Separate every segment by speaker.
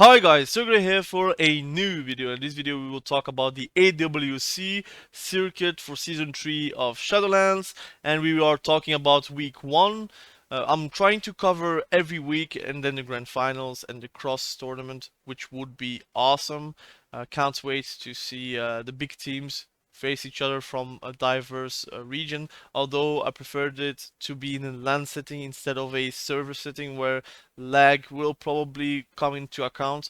Speaker 1: Hi guys, Thogrey here for a new video. In this video we will talk about the AWC circuit for Season 3 of Shadowlands, and we are talking about week 1. I'm trying to cover every week and then the grand finals and the cross tournament, which would be awesome. Can't wait to see the big teams face each other from a diverse region, although I preferred it to be in a LAN setting instead of a server setting where lag will probably come into account.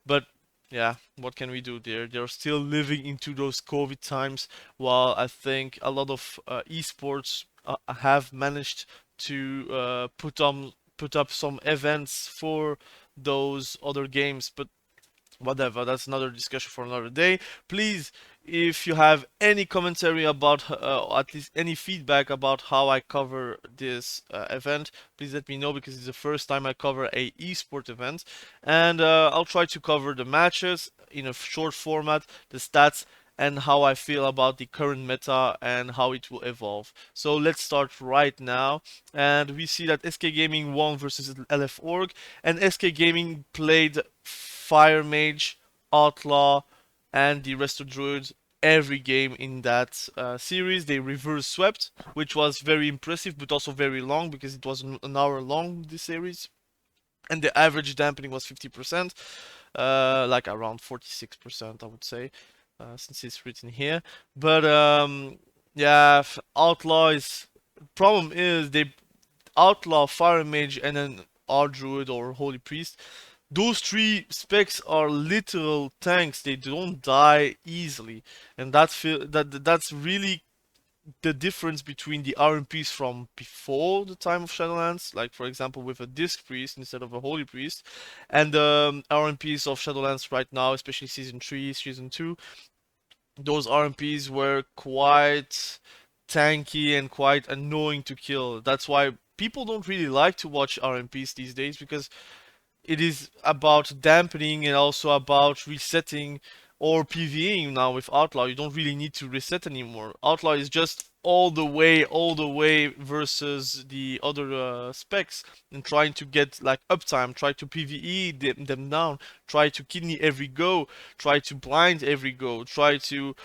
Speaker 1: But yeah, what can we do there? They're still living into those COVID times, while I think a lot of esports have managed to put up some events for those other games. But whatever, that's another discussion for another day. Please, if you have any commentary about at least any feedback about how I cover this event, please let me know, because it's the first time I cover a esport event, and I'll try to cover the matches in a short format, the stats, and how I feel about the current meta and how it will evolve. So let's start right now. And we see that SK Gaming won versus LF Org, and SK Gaming played Fire Mage, Outlaw, and the resto druid every game in that series. They reverse swept, which was very impressive, but also very long, because it was an hour long, this series. And the average dampening was 50%, like around 46%, I would say, since it's written here. But yeah, Outlaw is. Problem is, they Outlaw, Fire Mage, and then R Druid or Holy Priest. Those three specs are literal tanks. They don't die easily, and that's really the difference between the RMPs from before the time of Shadowlands, like for example with a Disc Priest instead of a Holy Priest, and the RMPs of Shadowlands right now, especially Season 3, Season 2. Those RMPs were quite tanky and quite annoying to kill. That's why people don't really like to watch RMPs these days, because it is about dampening and also about resetting, or PvEing now with Outlaw. You don't really need to reset anymore. Outlaw is just all the way versus the other specs, and trying to get like uptime, try to PvE them down, try to kidney every go, try to blind every go, try to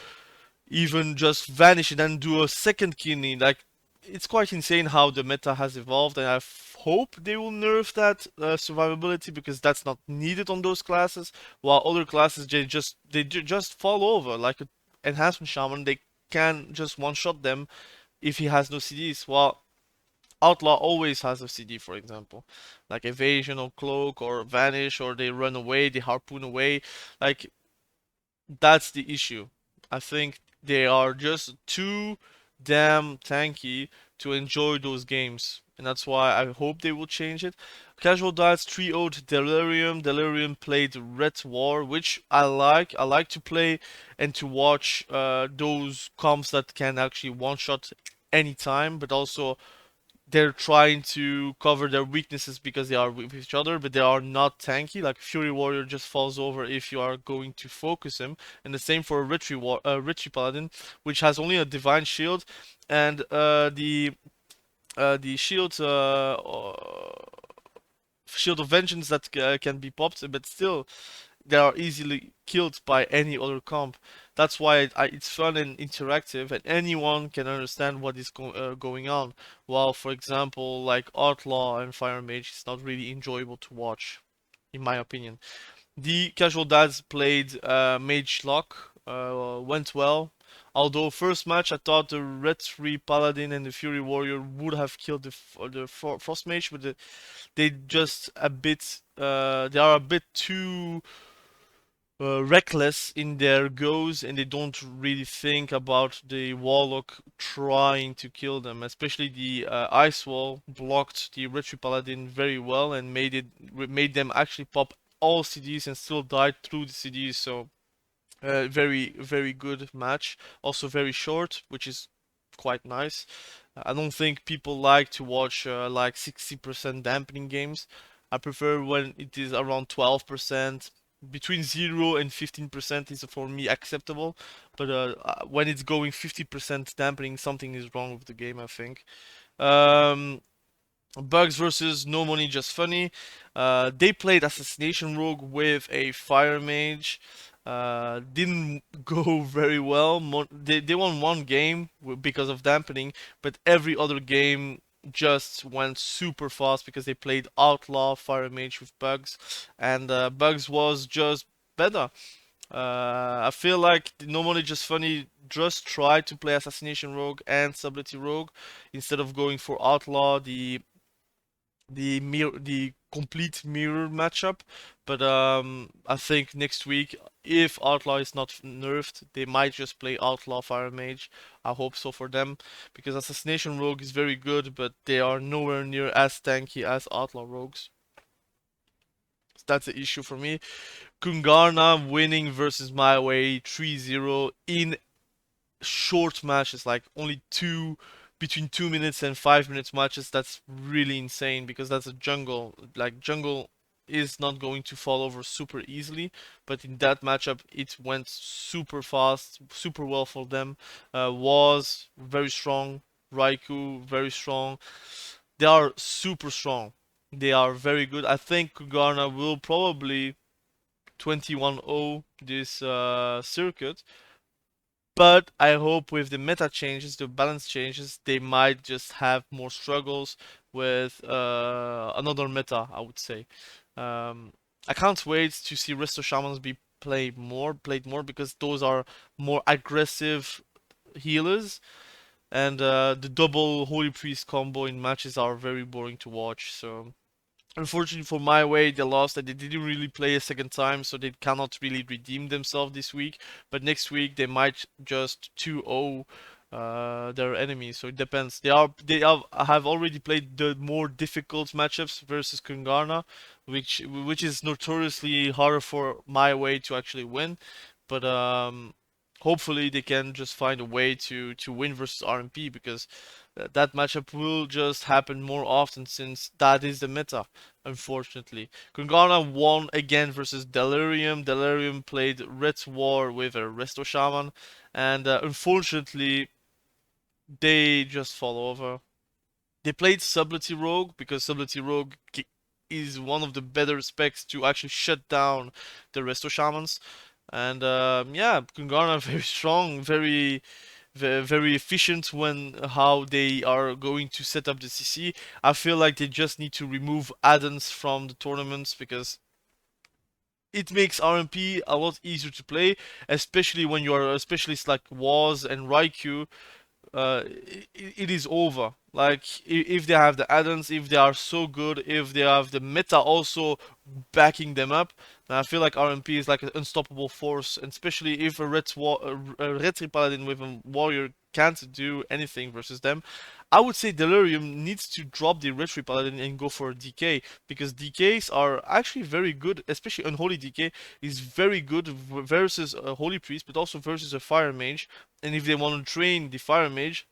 Speaker 1: even just vanish and then do a second kidney. Like, it's quite insane how the meta has evolved, and I hope they will nerf that survivability, because that's not needed on those classes. While other classes, just fall over, like an enhancement shaman, they can just one shot them if he has no CDs. While Outlaw always has a CD, for example, like evasion or cloak or vanish, or they run away, they harpoon away. Like, that's the issue. I think they are just too damn tanky to enjoy those games. And that's why I hope they will change it. Casual Diets 3-0'd Delirium. Delirium played Red War, which I like. I like to play and to watch those comps that can actually one-shot anytime, but also they're trying to cover their weaknesses because they are with each other, but they are not tanky. Like Fury Warrior just falls over if you are going to focus him, and the same for Richie Paladin, which has only a Divine Shield, and the Shield of Vengeance that can be popped, but still they are easily killed by any other comp. That's why it's fun and interactive, and anyone can understand what is going on. While, for example, like Outlaw and Fire Mage, it's not really enjoyable to watch, in my opinion. The casual dads played Mage Lock, went well. Although first match I thought the Red 3 Paladin and the Fury Warrior would have killed the Frost Mage, but they just a bit they are a bit too reckless in their goes, and they don't really think about the warlock trying to kill them. Especially the ice wall blocked the Retri Paladin very well and made them actually pop all CDs and still died through the CDs. So very good match. Also very short, which is quite nice. I don't think people like to watch like 60% dampening games. I prefer when it is around 12%. Between 0 and 15% is for me acceptable, but when it's going 50% dampening, something is wrong with the game, I think. Um, Bugs versus No Money Just Funny. They played Assassination Rogue with a Fire Mage. Didn't go very well. They won one game because of dampening, but every other game just went super fast because they played Outlaw Fire Mage with Bugs, and Bugs was just better. I feel like No Money Just Funny just tried to play Assassination Rogue and Subtlety Rogue instead of going for Outlaw, the complete mirror matchup. But I think next week, if Outlaw is not nerfed, they might just play Outlaw Fire Mage. I hope so for them, because Assassination Rogue is very good, but they are nowhere near as tanky as Outlaw Rogues. So that's the issue for me. Kungarna winning versus My Way 3-0 in short matches, like only between 2 minutes and 5 minutes matches. That's really insane because that's a jungle. Like jungle is not going to fall over super easily, but in that matchup it went super fast, super well for them. Was very strong. Raikou very strong. They are super strong. They are very good. I think Kugarna will probably 21-0 this circuit. But I hope with the meta changes, the balance changes, they might just have more struggles with another meta, I would say. I can't wait to see resto shamans be played more because those are more aggressive healers, and the double holy priest combo in matches are very boring to watch. So unfortunately for My Way, they lost and they didn't really play a second time, so they cannot really redeem themselves this week. But next week they might just 2-0 their enemies. So it depends. Have already played the more difficult matchups versus Kungarna, which is notoriously harder for My Way to actually win. But hopefully they can just find a way to win versus RMP, because that matchup will just happen more often since that is the meta, unfortunately. Kungana won again versus Delirium. Delirium played Red War with a Resto Shaman, and unfortunately they just fall over. They played Subtlety Rogue because Subtlety Rogue is one of the better specs to actually shut down the Resto Shamans. And yeah, Kungana very strong, very efficient when how they are going to set up the CC. I feel like they just need to remove add-ons from the tournaments because it makes RMP a lot easier to play, especially when you are specialists like Waz and Raikou. It is over. Like if they have the add-ons, if they are so good, if they have the meta also backing them up, then I feel like RMP is like an unstoppable force, and especially if a red paladin with a warrior can't do anything versus them. I would say Delirium needs to drop the retri paladin and go for a DK, because DKs are actually very good, especially unholy DK is very good versus a holy priest, but also versus a fire mage. And if they want to train the fire mage,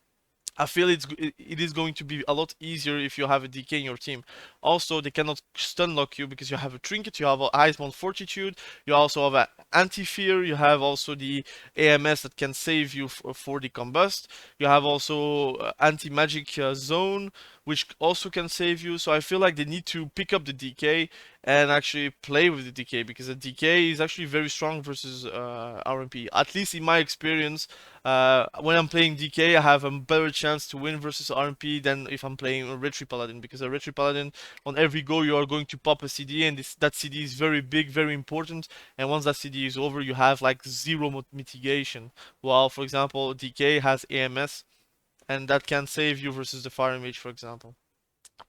Speaker 1: I feel it is going to be a lot easier if you have a DK in your team. Also, they cannot stun lock you because you have a trinket, you have a Iceborne Fortitude, you also have an anti-fear, you have also the AMS that can save you for the combust, you have also anti-magic zone, which also can save you. So I feel like they need to pick up the DK and actually play with the DK, because the DK is actually very strong versus RMP. At least in my experience, when I'm playing DK, I have a better chance to win versus RMP than if I'm playing a Retri Paladin, because a Retri Paladin, on every go you are going to pop a CD, and that CD is very big, very important, and once that CD is over, you have like zero mitigation. While, for example, DK has AMS, and that can save you versus the Fire Mage, for example.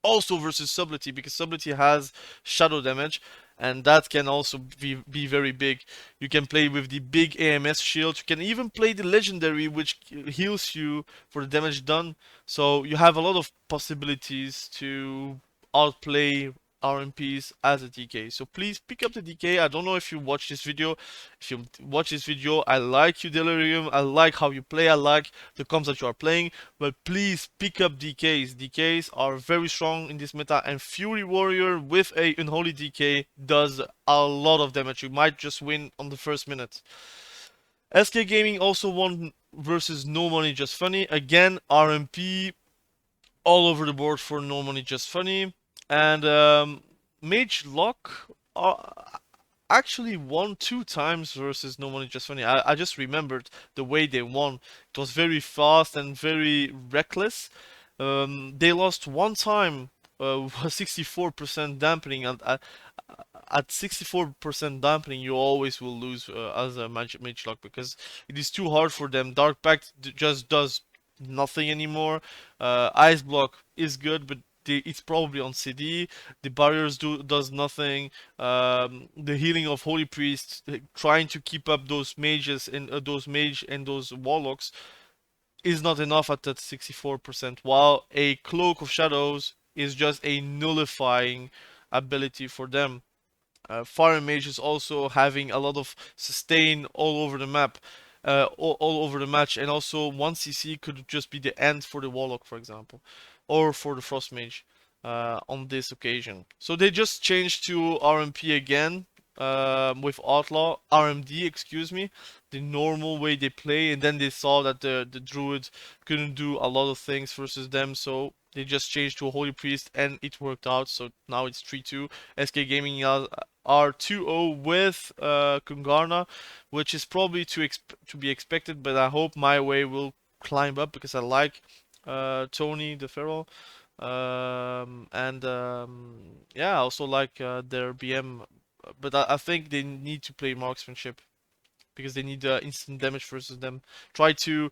Speaker 1: Also versus Subtlety, because Subtlety has shadow damage, and that can also be very big. You can play with the big AMS shield. You can even play the legendary, which heals you for the damage done. So you have a lot of possibilities to outplay RMPs as a DK. So please pick up the DK. I don't know if you watch this video. If you watch this video, I like you, Delirium. I like how you play. I like the comps that you are playing. But please pick up DKs. DKs are very strong in this meta, and Fury Warrior with a Unholy DK does a lot of damage. You might just win on the first minute. SK Gaming also won versus No Money Just Funny. Again, RMP all over the board for normally just funny. And Mage Lock actually won 2 times versus normally just funny. I just remembered the way they won. It was very fast and very reckless. They lost 1 time, 64% dampening, and at 64% dampening, you always will lose as a mage lock because it is too hard for them. Dark Pact just does nothing anymore. Ice block is good, but it's probably on CD. The barriers does nothing. The healing of holy priests, trying to keep up those mages and those mage and those warlocks is not enough at that 64%. While a cloak of shadows is just a nullifying ability for them. Fire Mage is also having a lot of sustain all over the map, all over the match, and also 1 CC could just be the end for the Warlock, for example, or for the Frost Mage on this occasion. So they just changed to RMP again with Outlaw, RMD, excuse me, the normal way they play, and then they saw that the Druid couldn't do a lot of things versus them, so they just changed to a Holy Priest, and it worked out. So now it's 3-2. SK Gaming are 2-0 with Kungarna, which is probably to be expected, but I hope my way will climb up because I like Tony the Feral. And yeah, I also like their BM, but I think they need to play marksmanship because they need instant damage versus them. Try to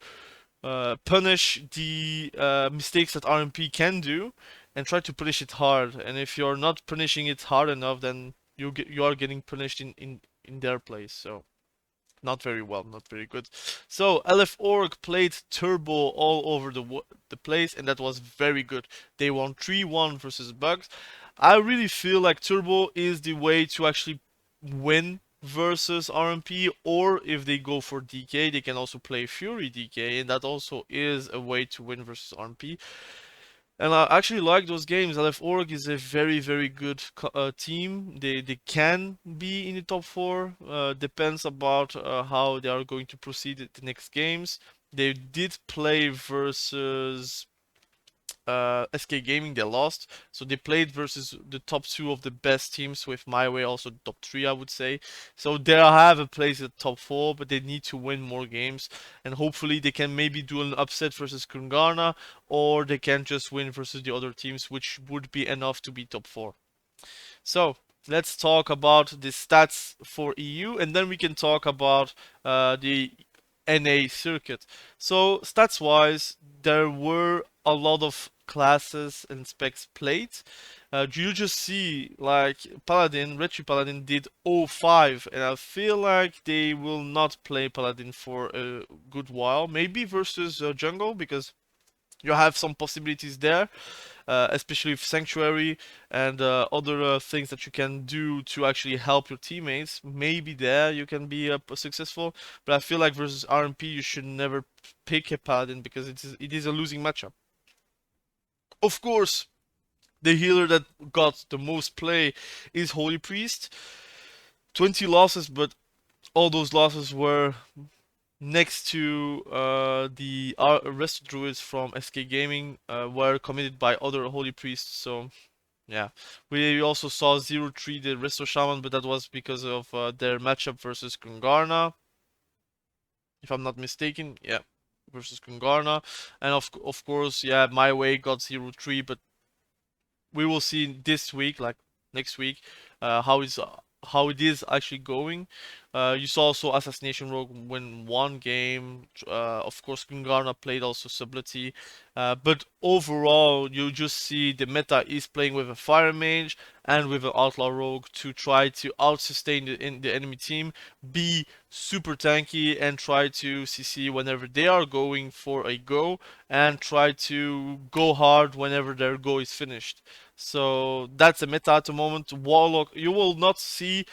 Speaker 1: punish the mistakes that RMP can do, and try to punish it hard. And if you're not punishing it hard enough, then you are getting punished in their place. So not very well, not very good. So LF Org played Turbo all over the place, and that was very good. They won 3-1 versus Bugs. I really feel like Turbo is the way to actually win versus RMP, or if they go for DK, they can also play Fury DK, and that also is a way to win versus RMP. And I actually like those games. LF Org is a very, very good team. They can be in the top 4. Depends about how they are going to proceed at the next games. They did play versus SK Gaming, they lost. So they played versus the top 2 of the best teams, with My Way also top 3, I would say. So they have a place at top 4, but they need to win more games. And hopefully they can maybe do an upset versus Kungarna, or they can just win versus the other teams, which would be enough to be top 4. So let's talk about the stats for EU, and then we can talk about the NA circuit. So stats wise, there were a lot of classes and specs played. You just see like Paladin, Retri Paladin did 0-5, and I feel like they will not play Paladin for a good while. Maybe versus Jungle, because you have some possibilities there, especially with Sanctuary and other things that you can do to actually help your teammates. Maybe there you can be successful, but I feel like versus RMP you should never pick a Paladin because it is a losing matchup. Of course, the healer that got the most play is Holy Priest. 20 losses, but all those losses were next to the resto druids from SK Gaming, were committed by other holy priests. So yeah, we also saw 0-3 the resto shaman, but that was because of their matchup versus Kungarna, if I'm not mistaken. Yeah, versus Kungarna, and of course, yeah, My Way got 0-3, but we will see this week, like next week, how it is actually going. You saw also Assassination Rogue win 1 game. Of course, Kungarna played also Subtlety. But overall, you just see the meta is playing with a Fire Mage and with an Outlaw Rogue to try to out-sustain the enemy team, be super tanky, and try to CC whenever they are going for a go, and try to go hard whenever their go is finished. So that's a meta at the moment. Warlock, you will not see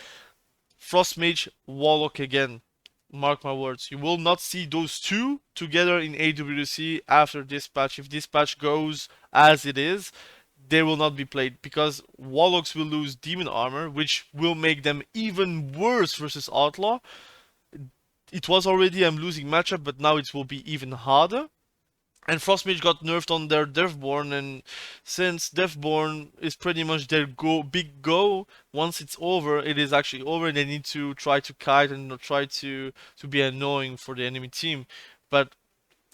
Speaker 1: Frost Mage Warlock again. Mark my words. You will not see those two together in AWC after this patch. If this patch goes as it is, they will not be played because Warlocks will lose Demon Armor, which will make them even worse versus Outlaw. It was already a losing matchup, but now it will be even harder. And Frost Mage got nerfed on their Deathborn, and since Deathborn is pretty much their big go, once it's over, it is actually over, and they need to try to kite and try to be annoying for the enemy team. But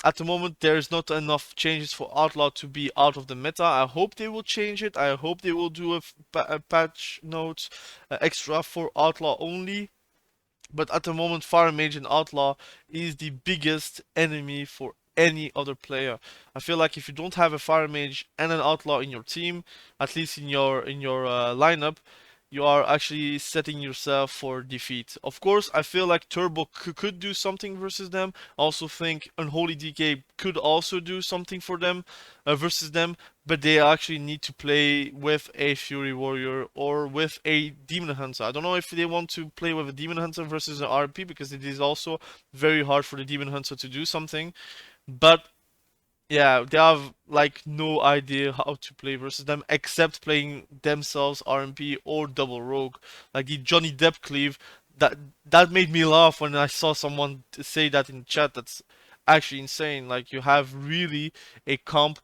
Speaker 1: at the moment, there's not enough changes for Outlaw to be out of the meta. I hope they will change it. I hope they will do a patch note extra for Outlaw only. But at the moment, Fire Mage and Outlaw is the biggest enemy for any other player. I feel like if you don't have a Fire Mage and an Outlaw in your team, at least in your lineup, you are actually setting yourself for defeat. Of course, I feel like Turbo could do something versus them. I also think Unholy DK could also do something for them versus them, but they actually need to play with a Fury Warrior or with a Demon Hunter. I don't know if they want to play with a Demon Hunter versus an RP because it is also very hard for the Demon Hunter to do something. But yeah, they have like no idea how to play versus them except playing themselves RMP or double rogue. Like the Johnny Depp cleave, that that made me laugh when I saw someone say that in chat. That's actually insane. Like you have really a comp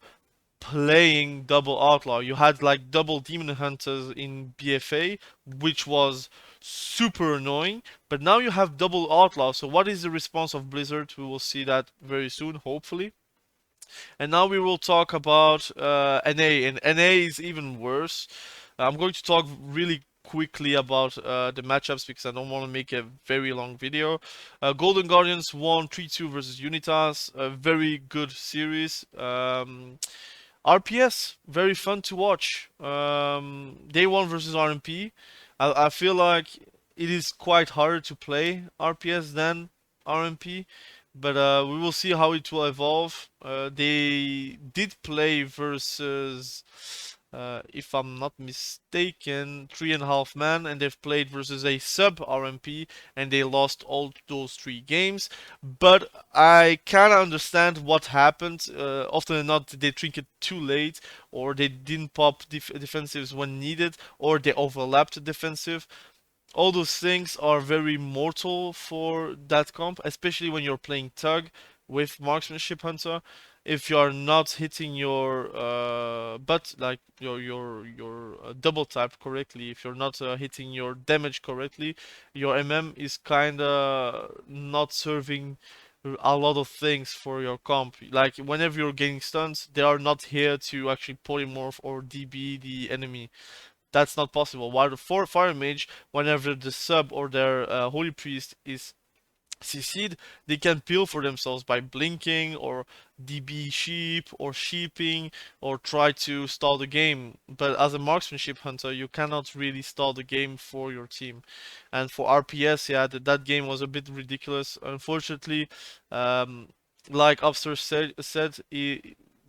Speaker 1: playing double outlaw. You had like double demon hunters in BFA, which was super annoying. But now you have double outlaw. So what is the response of Blizzard? We will see that very soon, hopefully. And now we will talk about NA, and NA is even worse. I'm going to talk really quickly about the matchups because I don't want to make a very long video. Golden Guardians won 3-2 versus Unitas, a very good series. RPS, very fun to watch. Day 1 versus RMP. I feel like it is quite harder to play RPS than RMP, but we will see how it will evolve. They did play versus, if I'm not mistaken, 3.5 man, and they've played versus a sub RMP, and they lost all those 3 games. But I kind of understand what happened. Often than not, they drink it too late, or they didn't pop defensives when needed, or they overlapped defensive. All those things are very mortal for that comp, especially when you're playing Tug with Marksmanship Hunter. If you are not hitting your like your double tap correctly, if you're not hitting your damage correctly, your MM is kinda not serving a lot of things for your comp. Like whenever you're getting stuns, they are not here to actually polymorph or DB the enemy. That's not possible. While the Fire Mage, whenever the sub or their Holy Priest is CC'd, they can peel for themselves by blinking or DB sheep or sheeping or try to stall the game. But as a marksmanship hunter, you cannot really stall the game for your team. And for RPS, yeah, that game was a bit ridiculous. Unfortunately, um, like Upstairs said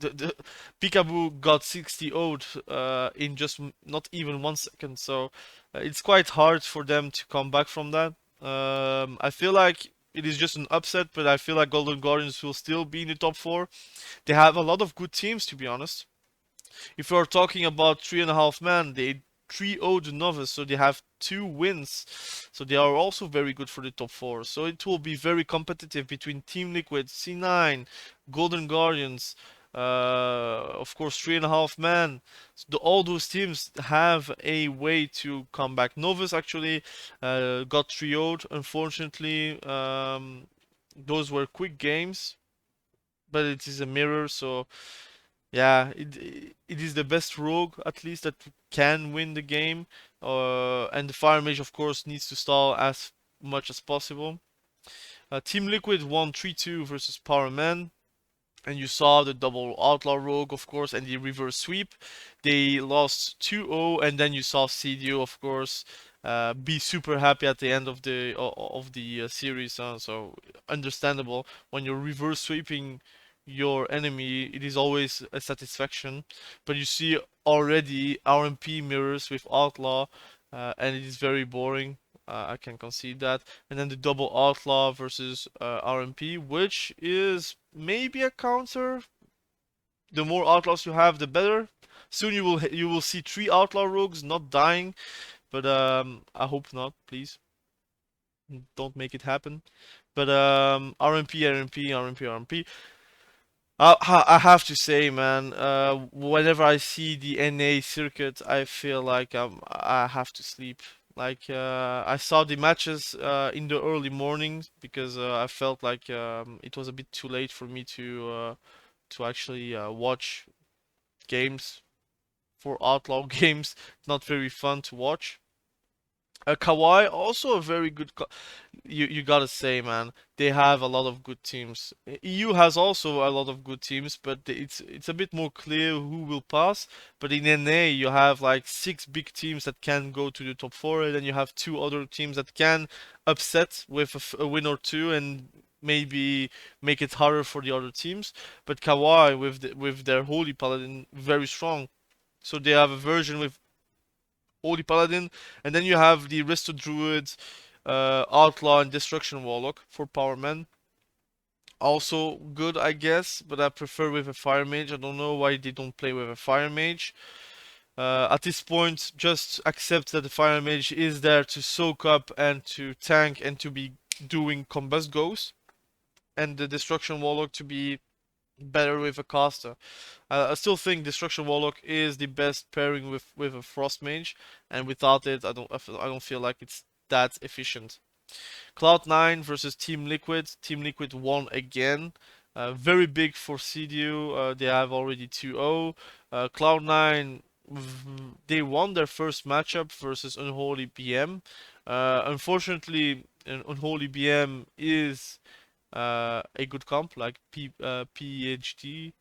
Speaker 1: the Peekaboo got 60 owed in just not even 1 second, so it's quite hard for them to come back from that. I feel like it is just an upset, but I feel like Golden Guardians will still be in the top 4. They have a lot of good teams, to be honest. If you're talking about 3.5 man, they 3-0'd Novice, so they have 2 wins. So they are also very good for the top 4. So it will be very competitive between Team Liquid, C9, Golden Guardians, of course 3.5 man. So all those teams have a way to come back. Novice actually got 3-0'd, unfortunately. Those were quick games, but it is a mirror, so yeah, it is the best rogue at least that can win the game. And the Fire Mage, of course, needs to stall as much as possible. Team Liquid won 3-2 versus Power Man. And you saw the double Outlaw Rogue, of course, and the reverse sweep. They lost 2-0, and then you saw CDO, of course, be super happy at the end of the series. So understandable when you're reverse sweeping your enemy, it is always a satisfaction. But you see already RMP mirrors with Outlaw, and it is very boring. I can concede that. And then the double Outlaw versus RMP, which is maybe a counter. The more outlaws you have, the better. Soon you will see 3 outlaw rogues not dying, but I hope not. Please don't make it happen. But RMP, RMP, RMP, RMP. I have to say, man, whenever I see the NA circuit, I feel like I have to sleep. Like I saw the matches in the early mornings because I felt like it was a bit too late for me to actually watch games for Outlaw games. Not very fun to watch. Kawhi also a very good. You gotta say, man, they have a lot of good teams. EU has also a lot of good teams, but it's a bit more clear who will pass. But in NA, you have like six big teams that can go to the top four, and then you have two other teams that can upset with a win or two, and maybe make it harder for the other teams. But Kawhi with their Holy Paladin very strong. So they have a version with Holy Paladin, and then you have the resto druid, outlaw, and destruction warlock for power men. Also good, I guess, but I prefer with a fire mage. I don't know why they don't play with a fire mage. At this point, just accept that the fire mage is there to soak up and to tank and to be doing combust ghosts, and the destruction warlock to be better with a caster. I still think Destruction Warlock is the best pairing with a Frost Mage, and without it, I don't feel like it's that efficient. Cloud9 versus Team Liquid. Team Liquid won again. Very big for CDU. They have already 2-0. Cloud9 they won their first matchup versus Unholy BM. Unfortunately, Unholy BM is a good comp like PHDK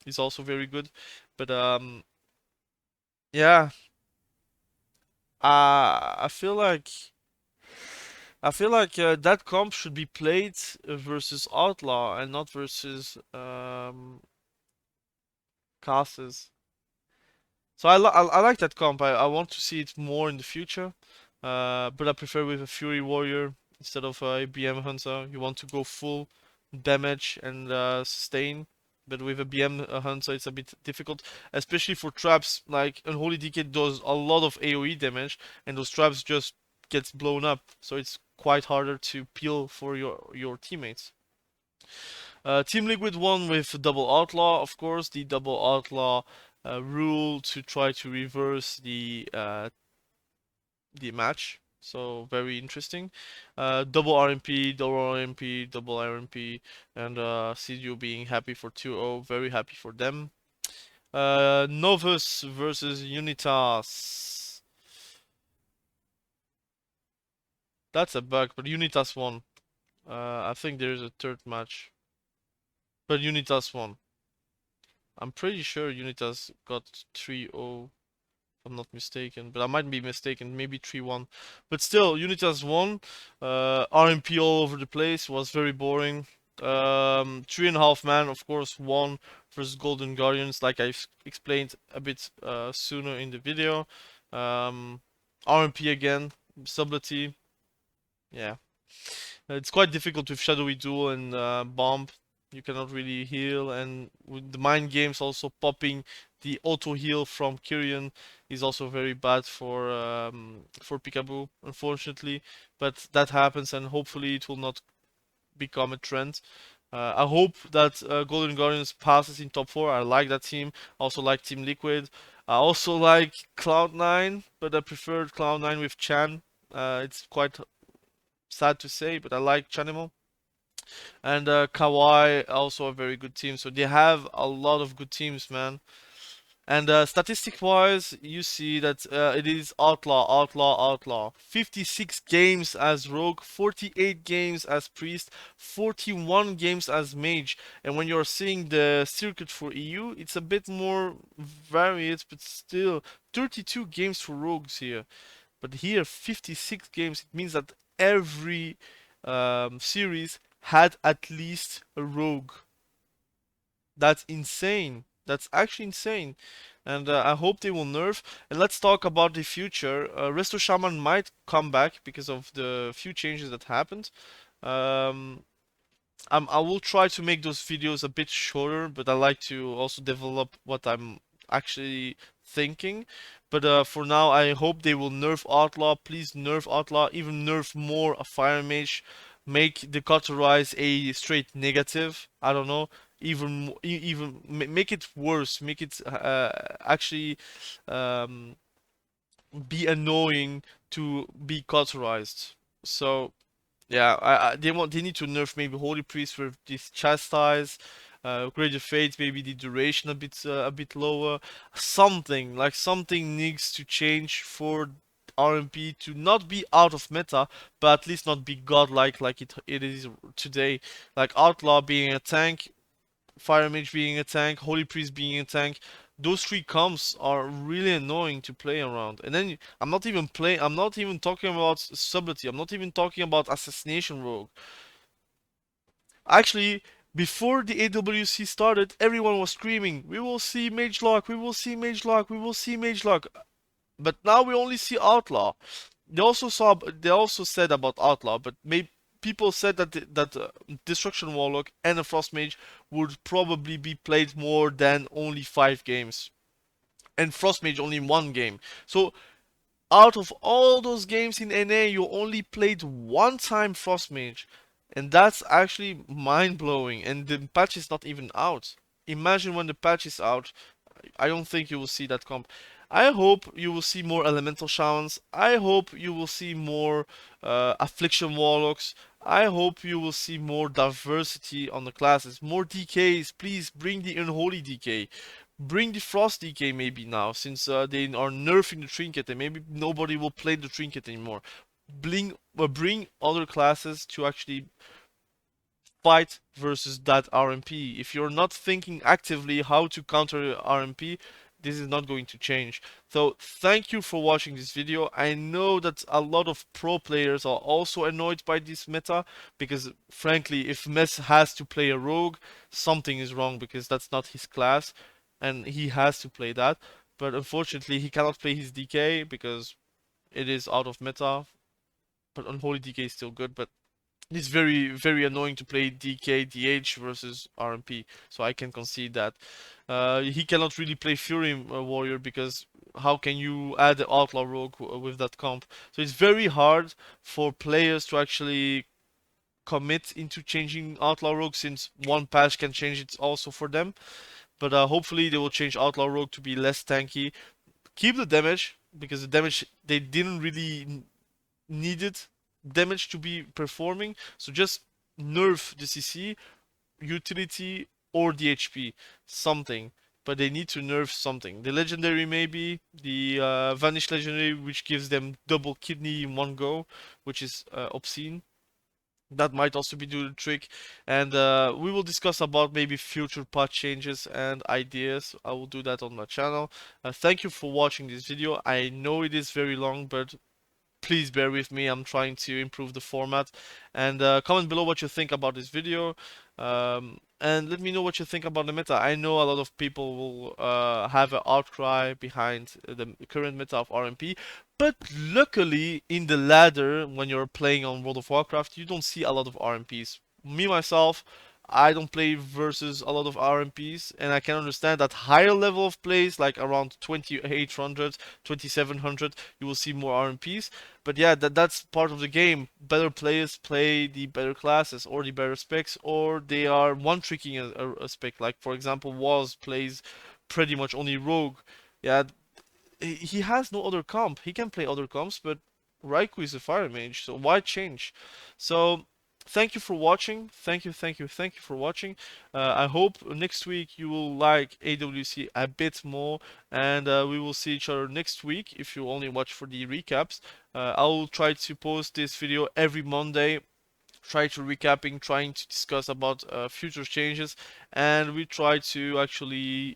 Speaker 1: is also very good. But yeah, I feel like that comp should be played versus Outlaw and not versus casters. So I like that comp. I want to see it more in the future. But I prefer with a Fury Warrior instead of a BM Hunter. You want to go full damage and sustain. But with a BM Hunter, it's a bit difficult, especially for traps. Like Unholy DK does a lot of AoE damage, and those traps just gets blown up. So it's quite harder to peel for your teammates. Team Liquid won with double outlaw, of course, the double outlaw rule to try to reverse the match. So very interesting. Double RMP, double RMP, double RMP, and CDU being happy for 2-0, very happy for them. Novus versus Unitas. That's a bug, but Unitas won. I think there is a third match, but Unitas won. I'm pretty sure Unitas got 3-0. I'm not mistaken, but I might be mistaken. Maybe 3-1, but still, Unitas won. RMP all over the place was very boring. 3.5 man, of course, won versus Golden Guardians, like I explained a bit sooner in the video. RMP again, subtlety, yeah. It's quite difficult with Shadowy Duel and Bomb. You cannot really heal, and with the mind games also popping the auto heal from Kyrian is also very bad for Peekaboo, unfortunately. But that happens, and hopefully it will not become a trend. I hope that Golden Guardians passes in top 4. I like that team. I also like Team Liquid. I also like Cloud9, but I preferred Cloud9 with Chan. It's quite sad to say, but I like Chanimo. And Kawhi also a very good team. So they have a lot of good teams, man. And statistic-wise, you see that it is Outlaw, Outlaw, Outlaw. 56 games as Rogue, 48 games as Priest, 41 games as Mage. And when you're seeing the circuit for EU, it's a bit more varied, but still 32 games for Rogues here. But here, 56 games, it means that every series had at least a rogue. That's insane. That's actually insane. And I hope they will nerf. And let's talk about the future. Resto Shaman might come back because of the few changes that happened. Um, I will try to make those videos a bit shorter, but I like to also develop what I'm actually thinking. But for now, I hope they will nerf Outlaw. Please nerf Outlaw. Even nerf more a Fire Mage. make the cauterize a straight negative. I don't know. Make it worse. Make it actually um, be annoying to be cauterized. So yeah, they need to nerf maybe Holy Priest with this chastise, Greater Fate, maybe the duration a bit lower. Something needs to change for RMP to not be out of meta, but at least not be godlike like it is today. Like Outlaw being a tank, Fire Mage being a tank, Holy Priest being a tank. Those three comps are really annoying to play around. And then I'm not even talking about subtlety. I'm not even talking about assassination rogue. Actually, before the AWC started, everyone was screaming, "We will see mage lock, we will see mage lock, we will see mage lock." But now we only see outlaw. They also said about outlaw, but maybe people said that destruction warlock and a frost mage would probably be played more than only 5 games, and frost mage only 1 game. So out of all those games in NA, you only played 1 time frost mage, and that's actually mind blowing. And the patch is not even out. Imagine when the patch is out. I don't think you will see that comp. I hope you will see more elemental shamans. I hope you will see more affliction warlocks. I hope you will see more diversity on the classes. More DKs. Please bring the unholy DK. Bring the frost DK maybe now, since they are nerfing the trinket and maybe nobody will play the trinket anymore. Bring other classes to actually fight versus that RMP. If you're not thinking actively how to counter RMP, this is not going to change. So thank you for watching this video. I know that a lot of pro players are also annoyed by this meta, because frankly, if Mess has to play a rogue, something is wrong, because that's not his class and he has to play that. But unfortunately, he cannot play his DK because it is out of meta. But Unholy DK is still good, but it's very, very annoying to play DK DH versus RMP, so I can concede that. He cannot really play Fury Warrior, because how can you add the Outlaw Rogue with that comp? So it's very hard for players to actually commit into changing Outlaw Rogue, since one patch can change it also for them. But hopefully they will change Outlaw Rogue to be less tanky. Keep the damage, because the damage they didn't really needed damage to be performing, so just nerf the CC, utility, or the HP, something. But they need to nerf something. The legendary, maybe the vanish legendary, which gives them double kidney in one go, which is obscene. That might also be do the trick. And we will discuss about maybe future patch changes and ideas. I will do that on my channel. Thank you for watching this video. I know it is very long, but please bear with me. I'm trying to improve the format. And comment below what you think about this video. And let me know what you think about the meta. I know a lot of people will have an outcry behind the current meta of RMP. But luckily, in the ladder, when you're playing on World of Warcraft, you don't see a lot of RMPs. Me, myself, I don't play versus a lot of RMPs, and I can understand that higher level of plays, like around 2800, 2700, you will see more RMPs. But yeah, that's part of the game. Better players play the better classes or the better specs, or they are one-tricking a spec. Like, for example, Waz plays pretty much only Rogue. Yeah, he has no other comp. He can play other comps, but Raikou is a fire mage, so why change? So thank you for watching. Thank you for watching. I hope next week you will like AWC a bit more, and we will see each other next week if you only watch for the recaps. I will try to post this video every Monday, try to recapping, trying to discuss about future changes, and we try to actually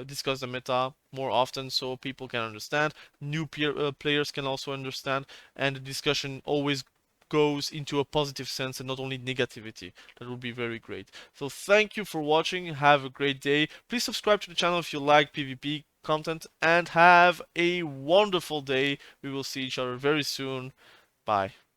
Speaker 1: discuss the meta more often so people can understand, new players can also understand, and the discussion always goes into a positive sense and not only negativity. That would be very great. So thank you for watching, have a great day. Please subscribe to the channel if you like PvP content, and have a wonderful day. We will see each other very soon. Bye.